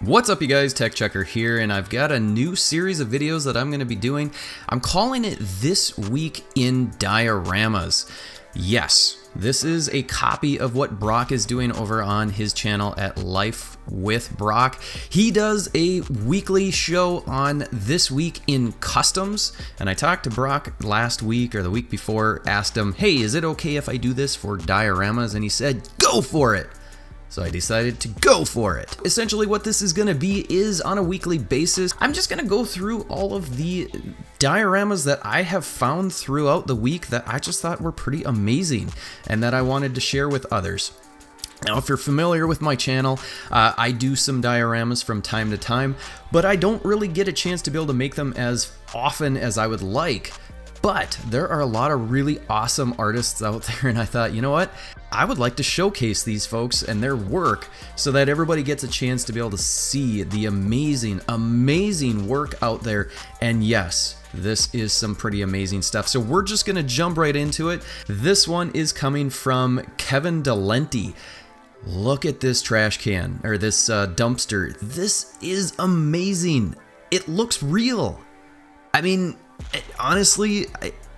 What's up, you guys? TechChucker here, and I've got a new series of videos that I'm going to be doing. I'm calling it This Week in Dioramas. Yes, this is a copy of what Brock is doing over on his channel at Life with Brock. He does a weekly show on This Week in Customs, and I talked to Brock last week or the week before, asked him, hey, is it okay if I do this for dioramas? And he said, go for it. So I decided to go for it. Essentially what this is gonna be is on a weekly basis, I'm just gonna go through all of the dioramas that I have found throughout the week that I just thought were pretty amazing and that I wanted to share with others. Now, if you're familiar with my channel, I do some dioramas from time to time, but I don't really get a chance to be able to make them as often as I would like. But there are a lot of really awesome artists out there, and I thought, you know what? I would like to showcase these folks and their work so that everybody gets a chance to be able to see the amazing, amazing work out there. And yes, this is some pretty amazing stuff. So we're just gonna jump right into it. This one is coming from Kevin Delenti. Look at this trash can, or this dumpster. This is amazing. It looks real. I mean, honestly,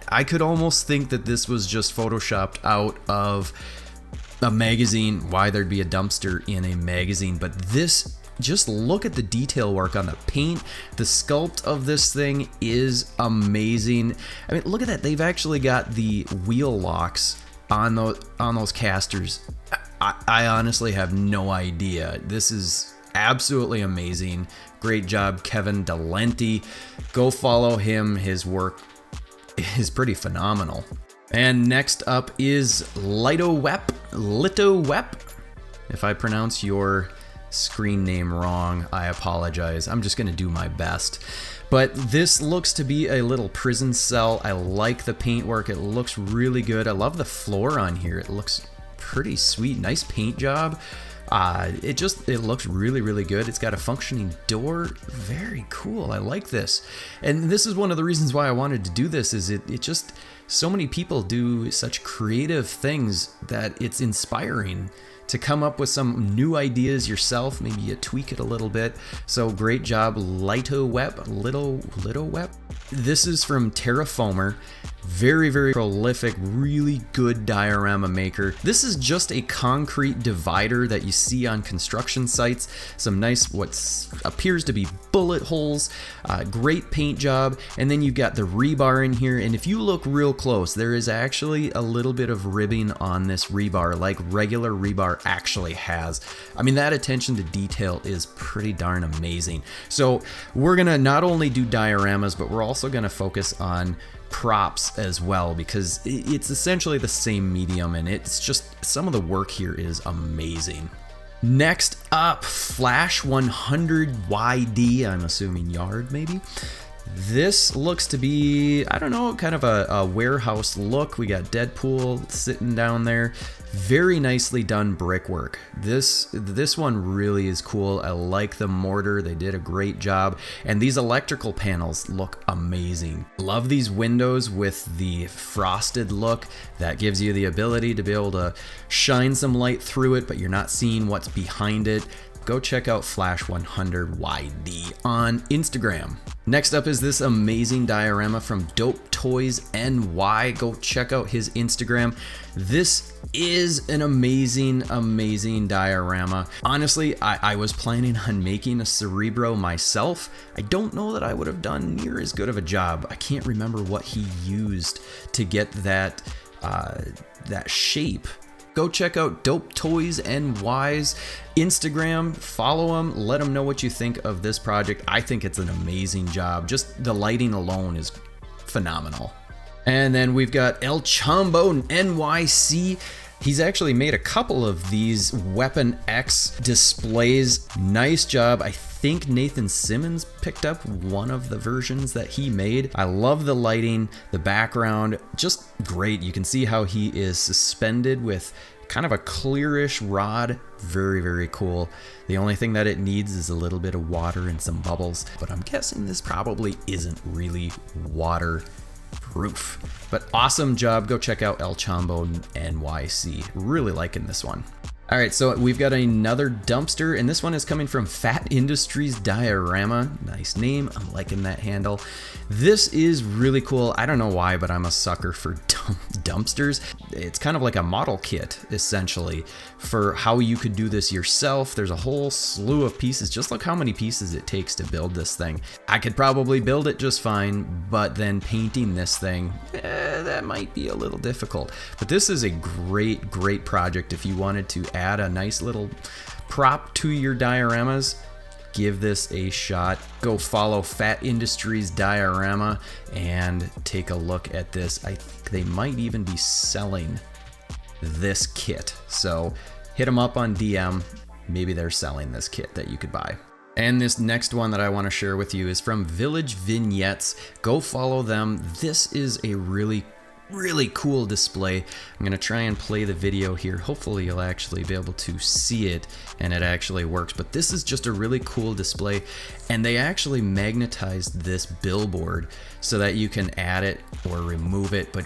I could almost think that this was just photoshopped out of a magazine. Why there'd be a dumpster in a magazine, but this, just look at the detail work on the paint. The sculpt of this thing is amazing. I mean, look at that. They've actually got the wheel locks on those casters. I honestly have no idea. This is absolutely amazing. Great job, Kevin Delenti. Go follow him. His work is pretty phenomenal. And next up is Litowep. If I pronounce your screen name wrong, I apologize. I'm just gonna do my best. But this looks to be a little prison cell. I like the paintwork. It looks really good. I love the floor on here. It looks pretty sweet. Nice paint job. It looks really, really good. It's got a functioning door. Very cool. I like this. And this is one of the reasons why I wanted to do this, is it just, so many people do such creative things that it's inspiring to come up with some new ideas yourself. Maybe you tweak it a little bit. So great job, Litowep. This is from Terrafoamer. Very, very prolific, really good diorama maker. This is just a concrete divider that you see on construction sites. Some nice, what appears to be bullet holes, great paint job. And then you've got the rebar in here. And if you look real close, there is actually a little bit of ribbing on this rebar, like regular rebar actually has. I mean, that attention to detail is pretty darn amazing. So we're gonna not only do dioramas, but we're also gonna focus on props as well, because it's essentially the same medium, and it's just, some of the work here is amazing. Next up, Flash 100 YD, I'm assuming yard maybe. This looks to be, I don't know, kind of a warehouse look. We got Deadpool sitting down there. Very nicely done brickwork. This one really is cool. I like the mortar. They did a great job. And these electrical panels look amazing. Love these windows with the frosted look. That gives you the ability to be able to shine some light through it, but you're not seeing what's behind it. Go check out Flash 100 YD on Instagram. Next up is this amazing diorama from Dope Toys NY. Go check out his Instagram. This is an amazing, amazing diorama. Honestly, I was planning on making a Cerebro myself. I don't know that I would have done near as good of a job. I can't remember what he used to get that shape. Go check out Dope Toys NY's Instagram, follow him, let him know what you think of this project. I think it's an amazing job. Just the lighting alone is phenomenal. And then we've got El Chombo NYC. He's actually made a couple of these Weapon X displays. Nice job. I think Nathan Simmons picked up one of the versions that he made. I love the lighting, the background, just great. You can see how he is suspended with kind of a clearish rod. Very, very cool. The only thing that it needs is a little bit of water and some bubbles, but I'm guessing this probably isn't really waterproof. But awesome job. Go check out El Chombo NYC. Really liking this one. All right, so we've got another dumpster, and this one is coming from Fat Industries Diorama. Nice name, I'm liking that handle. This is really cool. I don't know why, but I'm a sucker for dumpsters. It's kind of like a model kit, essentially, for how you could do this yourself. There's a whole slew of pieces. Just look how many pieces it takes to build this thing. I could probably build it just fine, but then painting this thing, that might be a little difficult. But this is a great, great project if you wanted to add a nice little prop to your dioramas. Give this a shot. Go follow Fat Industries Diorama and take a look at this. I think they might even be selling this kit. So hit them up on DM. Maybe they're selling this kit that you could buy. And this next one that I want to share with you is from Village Vignettes. Go follow them. This is a really cool display. I'm going to try and play the video here. Hopefully you'll actually be able to see it and it actually works. But this is just a really cool display, and they actually magnetized this billboard so that you can add it or remove it. But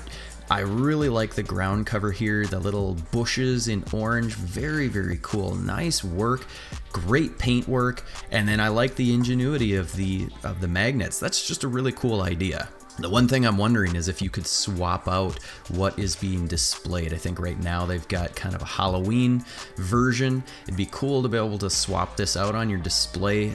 I really like the ground cover here, the little bushes in orange. Very cool. Nice work, great paint work, and then I like the ingenuity of the magnets. That's just a really cool idea. The one thing I'm wondering is if you could swap out what is being displayed. I think right now they've got kind of a Halloween version. It'd be cool to be able to swap this out on your display.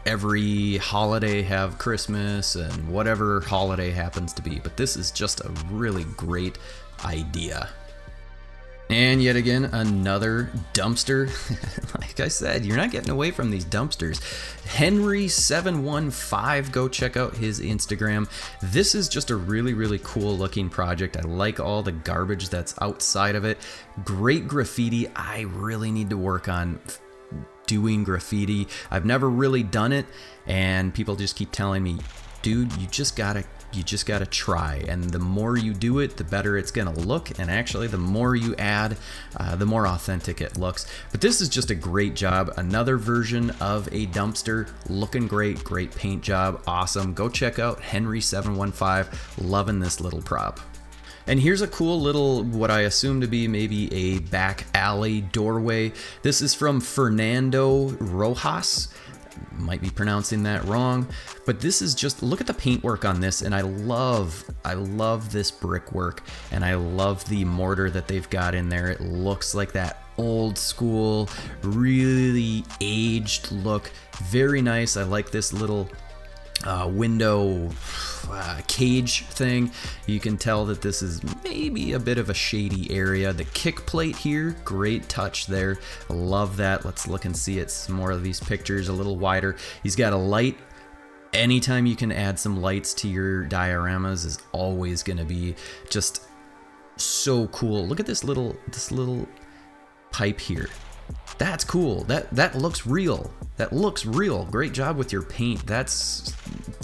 Every holiday have Christmas and whatever holiday happens to be, but this is just a really great idea. And yet again, another dumpster. Like I said, you're not getting away from these dumpsters. Henry715, go check out his Instagram. This is just a really cool looking project. I like all the garbage that's outside of it. Great graffiti. I really need to work on doing graffiti. I've never really done it, and people just keep telling me, dude, you just gotta try, and the more you do it, the better it's gonna look, and actually the more you add, the more authentic it looks. But this is just a great job. Another version of a dumpster, looking great paint job, awesome. Go check out Henry715, loving this little prop. And here's a cool little, what I assume to be maybe a back alley doorway. This is from Fernando Rojas. Might be pronouncing that wrong, but this is just, look at the paintwork on this, and I love this brickwork, and I love the mortar that they've got in there. It looks like that old school, really aged look. Very nice. I like this little window cage thing. You can tell that this is maybe a bit of a shady area. The kick plate here, great touch there. I love that. Let's look and see it. Some more of these pictures a little wider. He's got a light. Anytime you can add some lights to your dioramas is always going to be just so cool. Look at this little pipe here. That's cool. That looks real. That looks real. Great job with your paint. That's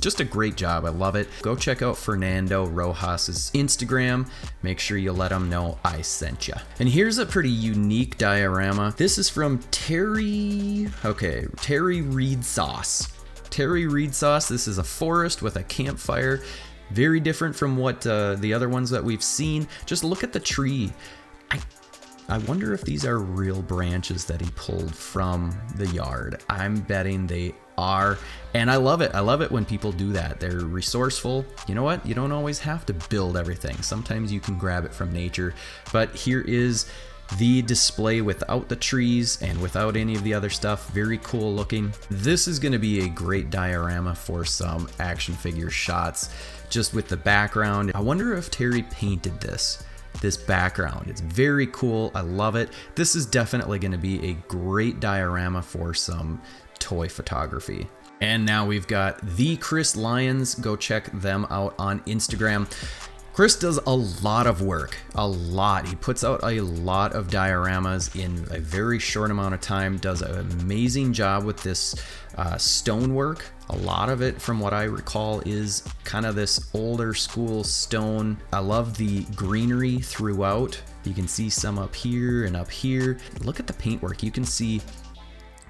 just a great job. I love it. Go check out Fernando Rojas's Instagram. Make sure you let him know I sent you. And here's a pretty unique diorama. This is from Terry Reed Sauce. Terry Reed Sauce. This is a forest with a campfire. Very different from what the other ones that we've seen. Just look at the tree. I wonder if these are real branches that he pulled from the yard. I'm betting they are, and I love it. I love it when people do that. They're resourceful. You know what? You don't always have to build everything. Sometimes you can grab it from nature. But here is the display without the trees and without any of the other stuff. Very cool looking. This is going to be a great diorama for some action figure shots, just with the background. I wonder if Terry painted this background. It's very cool. I love it. This is definitely going to be a great diorama for some toy photography. And now we've got the Chris Lyons. Go check them out on Instagram. Chris does a lot of work, a lot. He puts out a lot of dioramas in a very short amount of time, does an amazing job with this stonework. A lot of it, from what I recall, is kind of this older school stone. I love the greenery throughout. You can see some up here and up here. Look at the paintwork. You can see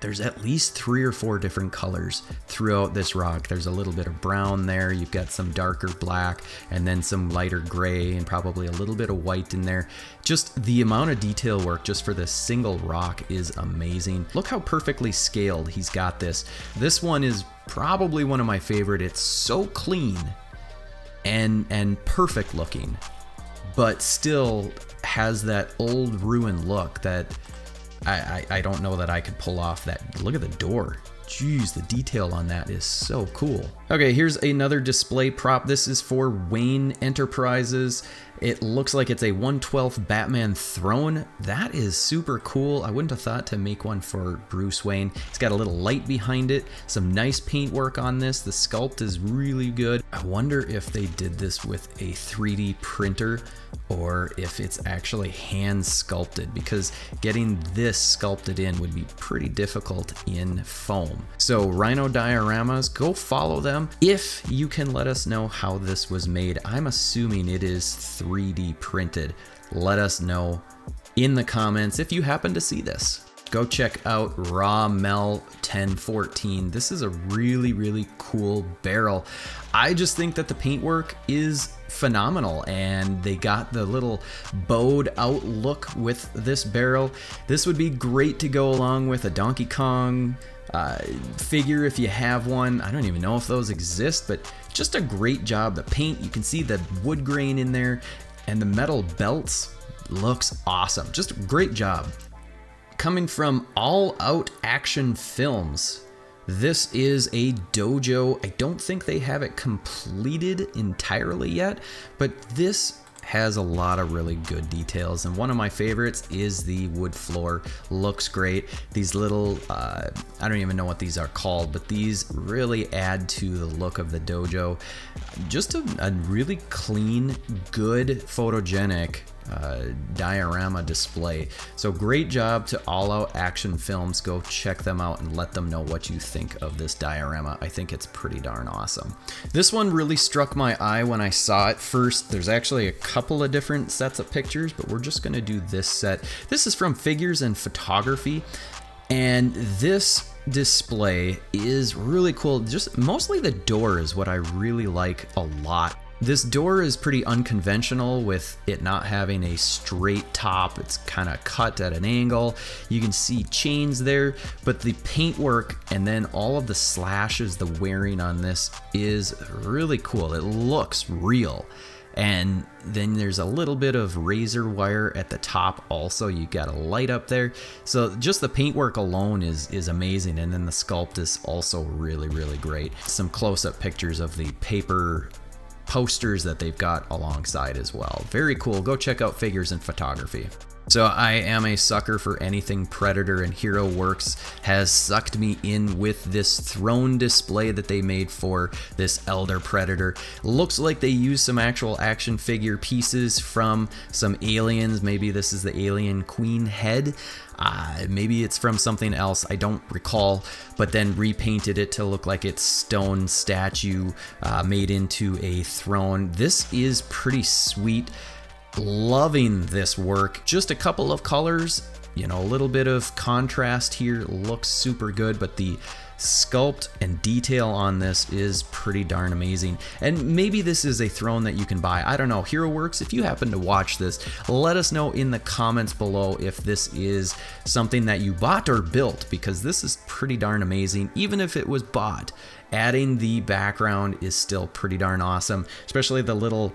there's at least 3 or 4 different colors throughout this rock. There's a little bit of brown there, you've got some darker black, and then some lighter gray, and probably a little bit of white in there. Just the amount of detail work just for this single rock is amazing. Look how perfectly scaled he's got this. This one is probably one of my favorite. It's so clean and perfect looking, but still has that old ruined look that I don't know that I could pull off that. Look at the door. Jeez, the detail on that is so cool. Okay, here's another display prop. This is for Wayne Enterprises. It looks like it's a 1/12 Batman throne. That is super cool. I wouldn't have thought to make one for Bruce Wayne. It's got a little light behind it, some nice paint work on this. The sculpt is really good. I wonder if they did this with a 3D printer or if it's actually hand sculpted, because getting this sculpted in would be pretty difficult in foam. So Rhino Dioramas, go follow them if you can let us know how this was made. I'm assuming it is 3D printed. Let us know in the comments if you happen to see this. Go check out Raw Mel 1014. This is a really, really cool barrel. I just think that the paintwork is phenomenal, and they got the little bowed out look with this barrel. This would be great to go along with a Donkey Kong figure if you have one. I don't even know if those exist, but just a great job. The paint, you can see the wood grain in there, and the metal belts looks awesome. Just a great job. Coming from All Out Action Films, this is a dojo. I don't think they have it completed entirely yet, but this has a lot of really good details, and one of my favorites is the wood floor. Looks great. These little I don't even know what these are called, but these really add to the look of the dojo. Just a really clean, good, photogenic diorama display. So great job to All Out Action Films. Go check them out and let them know what you think of this diorama. I think it's pretty darn awesome. This one really struck my eye when I saw it first. There's actually a couple of different sets of pictures, but we're just going to do this set. This is from Figures and Photography, and this display is really cool. Just mostly the door is what I really like a lot. This door is pretty unconventional with it not having a straight top. It's kind of cut at an angle. You can see chains there, but the paintwork and then all of the slashes, the wearing on this is really cool. It looks real. And then there's a little bit of razor wire at the top also. You got a light up there. So just the paintwork alone is amazing. And then the sculpt is also really, really great. Some close-up pictures of the paper posters that they've got alongside as well. Very cool. Go check out Figures and Photography. So I am a sucker for anything Predator, and Hero Works has sucked me in with this throne display that they made for this Elder Predator. Looks like they used some actual action figure pieces from some aliens. Maybe this is the alien queen head. Maybe it's from something else, I don't recall, but then repainted it to look like it's stone statue made into a throne. This is pretty sweet. Loving this work. Just a couple of colors, you know, a little bit of contrast here. Looks super good, but the sculpt and detail on this is pretty darn amazing. And maybe this is a throne that you can buy. I don't know. Hero Works, if you happen to watch this, let us know in the comments below if this is something that you bought or built, because this is pretty darn amazing. Even if it was bought, adding the background is still pretty darn awesome, especially the little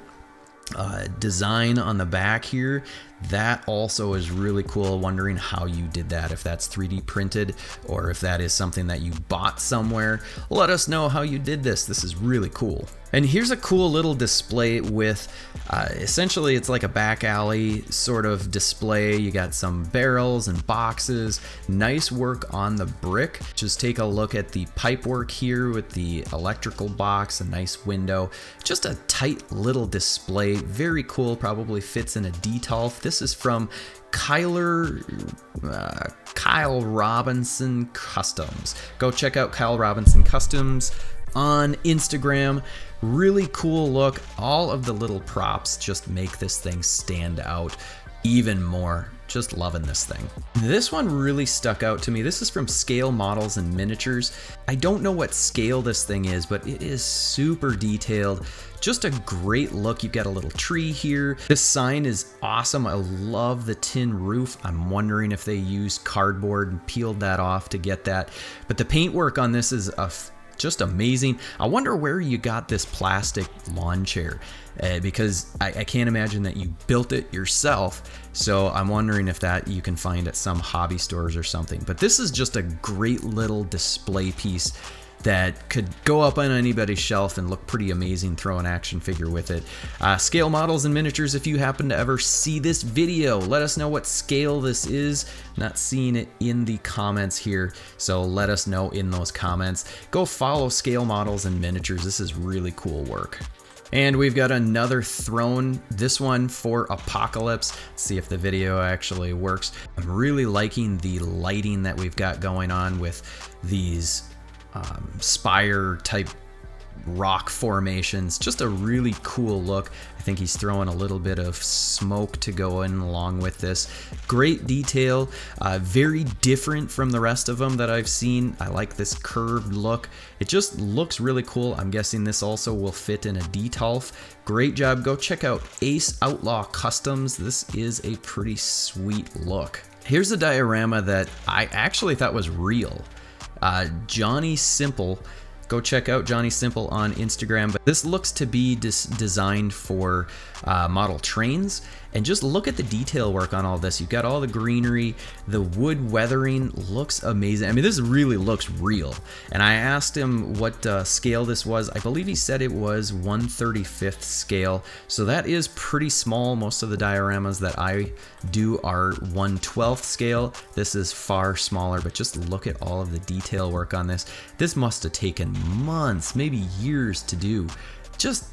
design on the back here. That also is really cool. Wondering how you did that, if that's 3D printed or if that is something that you bought somewhere. Let us know how you did this. This is really cool. And here's a cool little display with essentially it's like a back alley sort of display. You got some barrels and boxes. Nice work on the brick. Just take a look at the pipe work here with the electrical box, a nice window. Just a tight little display. Very cool. Probably fits in a detolf. This is from Kyle Robinson Customs. Go check out Kyle Robinson Customs on Instagram. Really cool look. All of the little props just make this thing stand out even more. Just loving this thing. This one really stuck out to me. This is from Scale Models and Miniatures. I don't know what scale this thing is, but it is super detailed. Just a great look. You've got a little tree here. This sign is awesome. I love the tin roof. I'm wondering if they used cardboard and peeled that off to get that. But the paintwork on this is just amazing. I wonder where you got this plastic lawn chair because I can't imagine that you built it yourself. So I'm wondering if that you can find at some hobby stores or something. But this is just a great little display piece that could go up on anybody's shelf and look pretty amazing. Throw an action figure with it. Scale Models and Miniatures, if you happen to ever see this video, let us know what scale this is. Not seeing it in the comments here, so let us know in those comments. Go follow Scale Models and Miniatures. This is really cool work. And we've got another throne, this one for Apocalypse. Let's see if the video actually works. I'm really liking the lighting that we've got going on with these spire type rock formations. Just a really cool look. I think he's throwing a little bit of smoke to go in along with this. Great detail, very different from the rest of them that I've seen. I like this curved look. It just looks really cool. I'm guessing this also will fit in a Detolf. Great job. Go check out Ace Outlaw Customs. This is a pretty sweet look. Here's a diorama that I actually thought was real. Johnny Simple, go check out Johnny Simple on Instagram. But this looks to be designed for model trains, and just look at the detail work on all this. You've got all the greenery, the wood weathering looks amazing. I mean, this really looks real. And I asked him what scale this was. I believe he said it was 1/35th scale, so that is pretty small. Most of the dioramas that I do are 1/12th scale. This is far smaller, but just look at all of the detail work on this. This must have taken months, maybe years to do. Just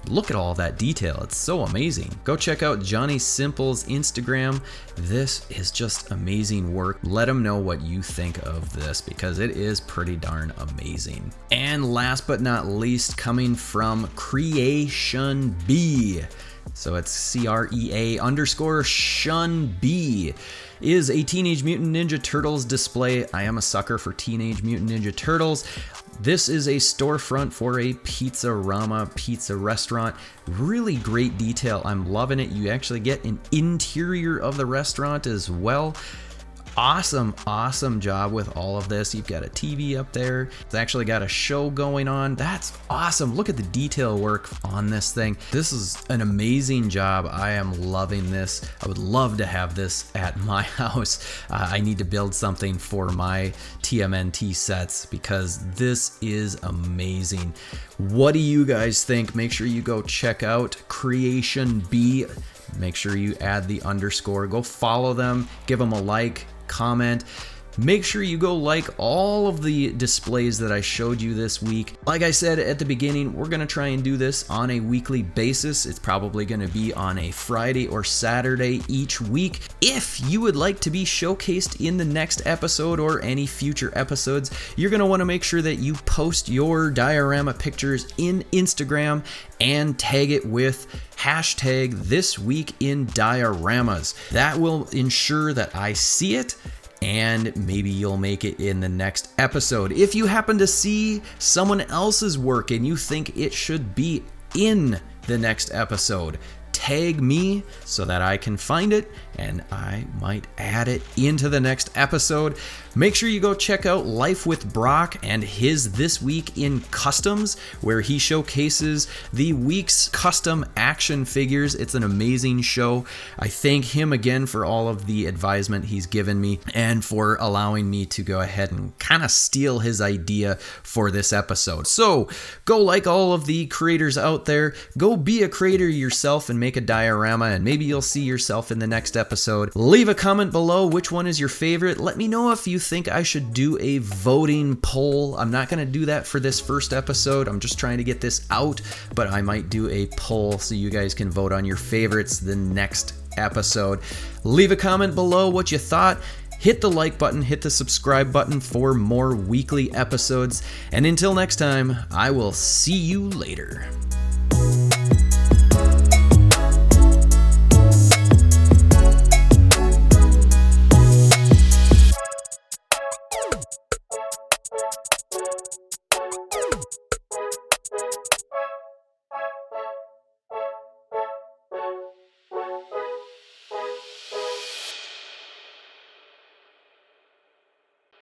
look at all that detail. It's so amazing. Go check out Johnny Simple's Instagram. This is just amazing work. Let him know what you think of this because it is pretty darn amazing. And last but not least, coming from Creation B. So it's CREA_ShunB. Is a Teenage Mutant Ninja Turtles display. I am a sucker for Teenage Mutant Ninja Turtles. This is a storefront for a Pizzarama pizza restaurant. Really great detail. I'm loving it. You actually get an interior of the restaurant as well. Awesome job with all of this. You've got a TV up there. It's actually got a show going on. That's awesome. Look at the detail work on this thing. This is an amazing job. I am loving this. I would love to have this at my house. I need to build something for my TMNT sets because this is amazing. What do you guys think? Make sure you go check out Creation B. Make sure you add the underscore. Go follow them. Give them a like. Comment. Make sure you go like all of the displays that I showed you this week. Like I said at the beginning, we're going to try and do this on a weekly basis. It's probably going to be on a Friday or Saturday each week. If you would like to be showcased in the next episode or any future episodes, you're going to want to make sure that you post your diorama pictures in Instagram and tag it with hashtag ThisWeekInDioramas. That will ensure that I see it, and maybe you'll make it in the next episode. If you happen to see someone else's work and you think it should be in the next episode, tag me so that I can find it and I might add it into the next episode. Make sure you go check out Life with Brock and his This Week in Customs, where he showcases the week's custom action figures. It's an amazing show. I thank him again for all of the advisement he's given me and for allowing me to go ahead and kind of steal his idea for this episode. So go like all of the creators out there. Go be a creator yourself and make a diorama, and maybe you'll see yourself in the next episode. Leave a comment below. Which one is your favorite? Let me know if you think I should do a voting poll. I'm not going to do that for this first episode. I'm just trying to get this out, but I might do a poll so you guys can vote on your favorites the next episode. Leave a comment below what you thought. Hit the like button, hit the subscribe button for more weekly episodes. And until next time, I will see you later.